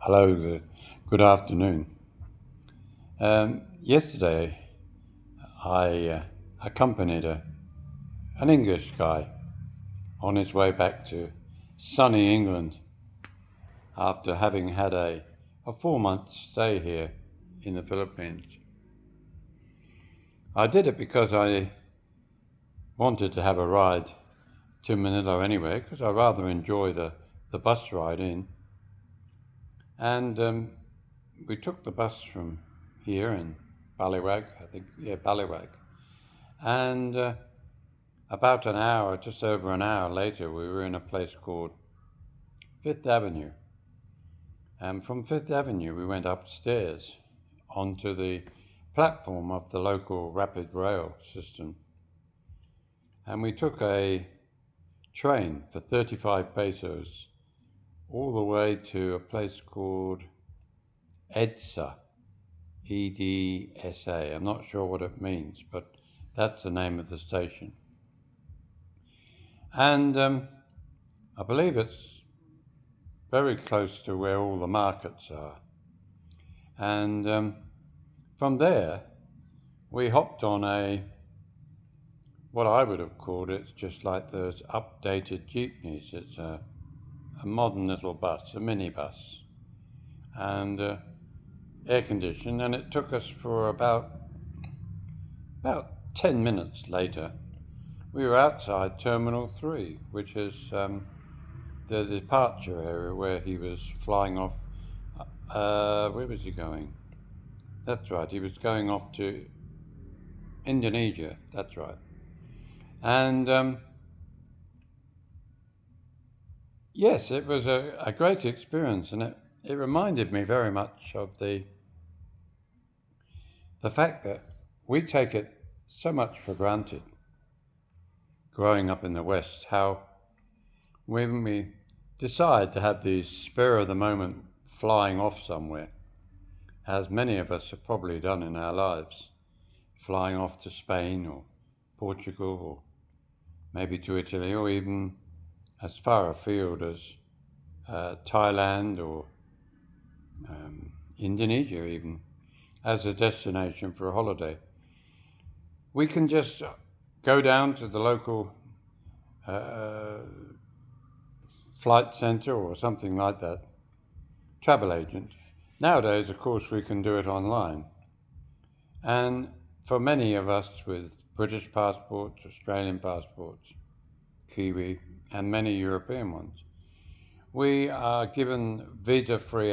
Hello, good afternoon. Yesterday, I accompanied an English guy on his way back to sunny England after having had a 4 month stay here in the Philippines. I did it because I wanted to have a ride to Manila anyway, because I rather enjoy the bus ride in. And we took the bus from here in Ballywag, I think, yeah, Ballywag. And about an hour, just over an hour later, we were in a place called Fifth Avenue. And from Fifth Avenue, we went upstairs onto the platform of the local rapid rail system. And we took a train for 35 pesos all the way to a place called EDSA, EDSA. I'm not sure what it means, but that's the name of the station. And I believe it's very close to where all the markets are. And from there, we hopped on what I would have called it's just like those updated jeepneys. It's a modern little bus, a minibus, and air conditioned. And it took us for about 10 minutes later. We were outside Terminal 3, which is the departure area where he was flying off. Where was he going? That's right, he was going off to Indonesia, that's right. And yes, it was a great experience, and it reminded me very much of the fact that we take it so much for granted growing up in the West, how when we decide to have the spur of the moment flying off somewhere, as many of us have probably done in our lives, flying off to Spain or Portugal or maybe to Italy or even as far afield as Thailand or Indonesia even, as a destination for a holiday. We can just go down to the local flight centre or something like that, travel agent. Nowadays, of course, we can do it online. And for many of us with British passports, Australian passports, Kiwi, and many European ones, we are given visa-free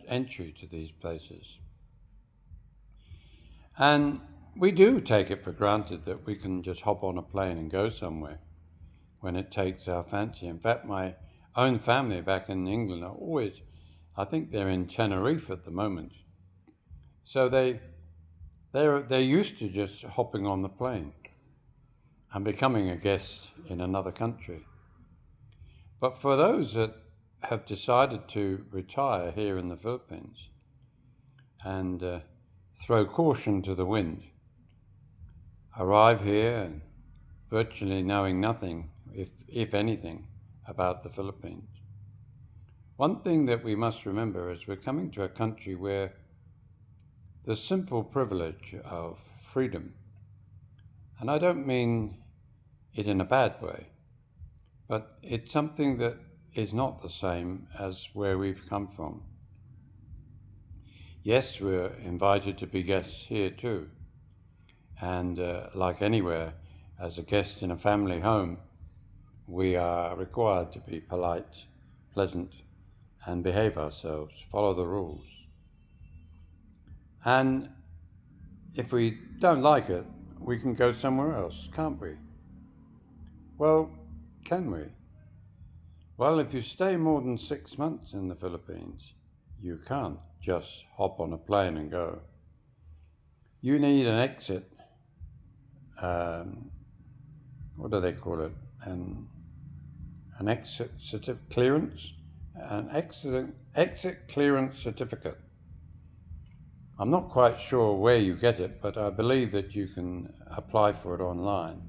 entry to these places. And we do take it for granted that we can just hop on a plane and go somewhere when it takes our fancy. In fact, my own family back in England are always, I think they're in Tenerife at the moment. So they're used to just hopping on the plane and becoming a guest in another country. But for those that have decided to retire here in the Philippines and throw caution to the wind, arrive here and virtually knowing nothing, if anything, about the Philippines. One thing that we must remember is we're coming to a country where the simple privilege of freedom, and I don't mean it in a bad way, but it's something that is not the same as where we've come from. Yes, we're invited to be guests here too, and like anywhere, as a guest in a family home, we are required to be polite, pleasant, and behave ourselves, follow the rules. And if we don't like it, we can go somewhere else, can't we? Well, can we? Well, if you stay more than 6 months in the Philippines, you can't just hop on a plane and go. You need an exit, what do they call it? An exit clearance? An exit clearance certificate. I'm not quite sure where you get it, but I believe that you can apply for it online,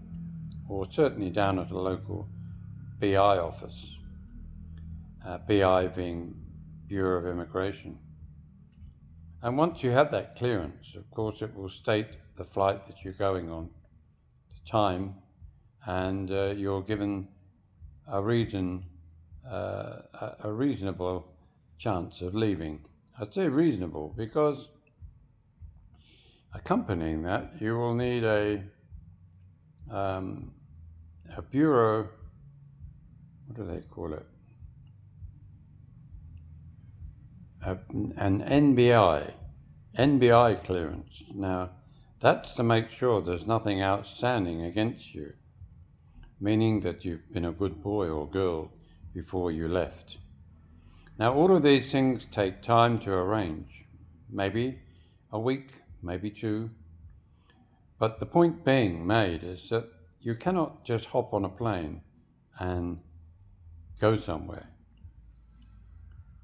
or certainly down at a local BI office. BI being Bureau of Immigration. And once you have that clearance, of course, it will state the flight that you're going on, the time, and you're given a a reasonable chance of leaving. I say reasonable because accompanying that, you will need a bureau. What do they call it? An NBI clearance. Now, that's to make sure there's nothing outstanding against you, meaning that you've been a good boy or girl before you left. Now, all of these things take time to arrange, maybe a week, maybe two, but the point being made is that you cannot just hop on a plane and go somewhere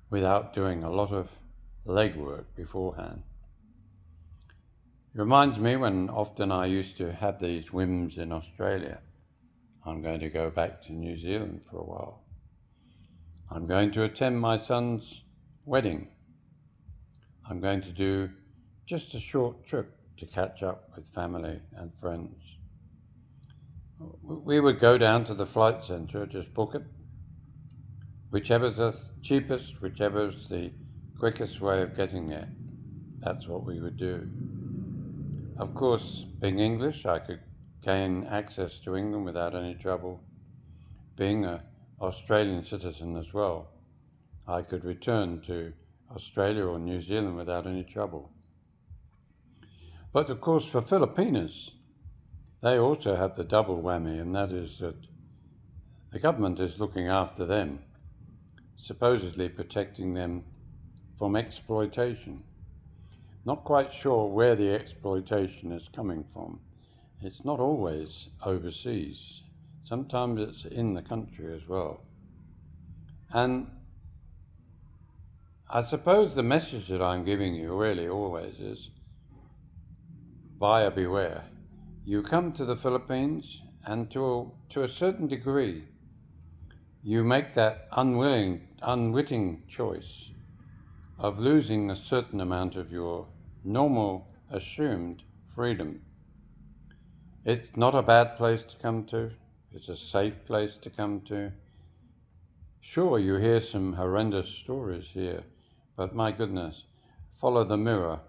without doing a lot of legwork beforehand. It reminds me when often I used to have these whims in Australia. I'm going to go back to New Zealand for a while. I'm going to attend my son's wedding. I'm going to do just a short trip to catch up with family and friends. We would go down to the flight centre, just book it. Whichever's the cheapest, whichever's the quickest way of getting there, that's what we would do. Of course, being English, I could gain access to England without any trouble. Being an Australian citizen as well, I could return to Australia or New Zealand without any trouble. But of course, for Filipinos, they also have the double whammy, and that is that the government is looking after them, supposedly protecting them from exploitation. Not quite sure where the exploitation is coming from. It's not always overseas. Sometimes it's in the country as well. And I suppose the message that I'm giving you really always is buyer beware. You come to the Philippines and to a certain degree you make that unwitting choice of losing a certain amount of your normal, assumed freedom. It's not a bad place to come to. It's a safe place to come to. Sure, you hear some horrendous stories here, but my goodness, follow the Mirror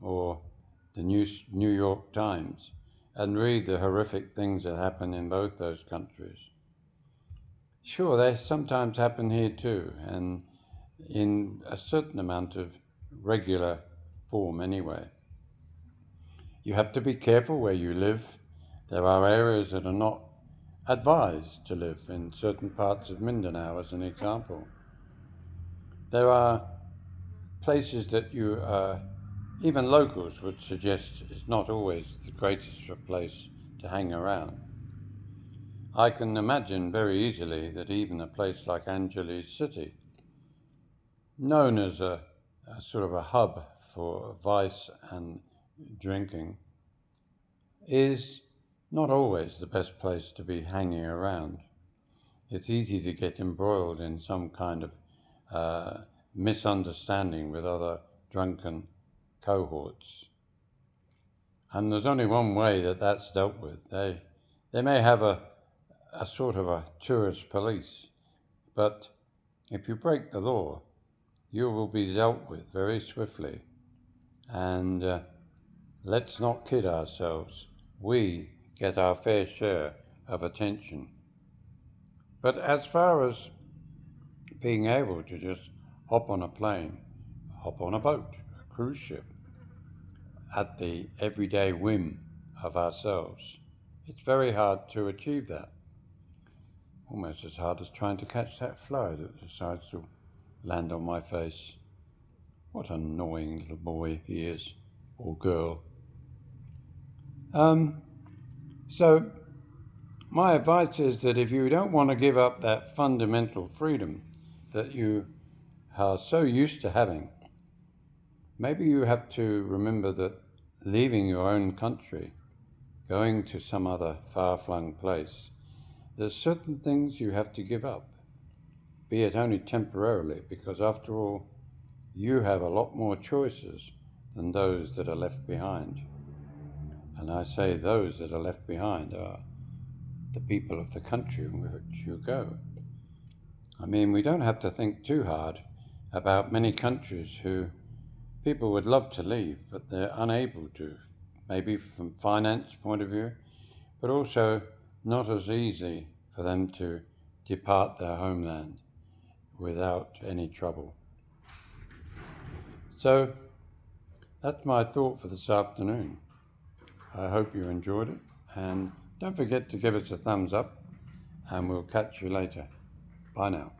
or the New York Times and read the horrific things that happen in both those countries. Sure, they sometimes happen here too, and in a certain amount of regular form anyway. You have to be careful where you live. There are areas that are not advised to live in certain parts of Mindanao, as an example. There are places that even locals would suggest is not always the greatest place to hang around. I can imagine very easily that even a place like Angeles City, known as a sort of a hub for vice and drinking, is not always the best place to be hanging around. It's easy to get embroiled in some kind of misunderstanding with other drunken cohorts. And there's only one way that that's dealt with. They may have a sort of a tourist police, but if you break the law, you will be dealt with very swiftly. And let's not kid ourselves. We get our fair share of attention. But as far as being able to just hop on a plane, hop on a boat, a cruise ship, at the everyday whim of ourselves, it's very hard to achieve that. Almost as hard as trying to catch that fly that decides to land on my face. What an annoying little boy he is, or girl. So my advice is that if you don't want to give up that fundamental freedom that you are so used to having, maybe you have to remember that leaving your own country, going to some other far-flung place, there's certain things you have to give up. be it only temporarily, because after all, you have a lot more choices than those that are left behind. And I say those that are left behind are the people of the country in which you go. I mean, we don't have to think too hard about many countries who people would love to leave, but they're unable to, maybe from finance point of view, but also not as easy for them to depart their homeland without any trouble. So that's my thought for this afternoon. I hope you enjoyed it, and don't forget to give us a thumbs up, and we'll catch you later. Bye now.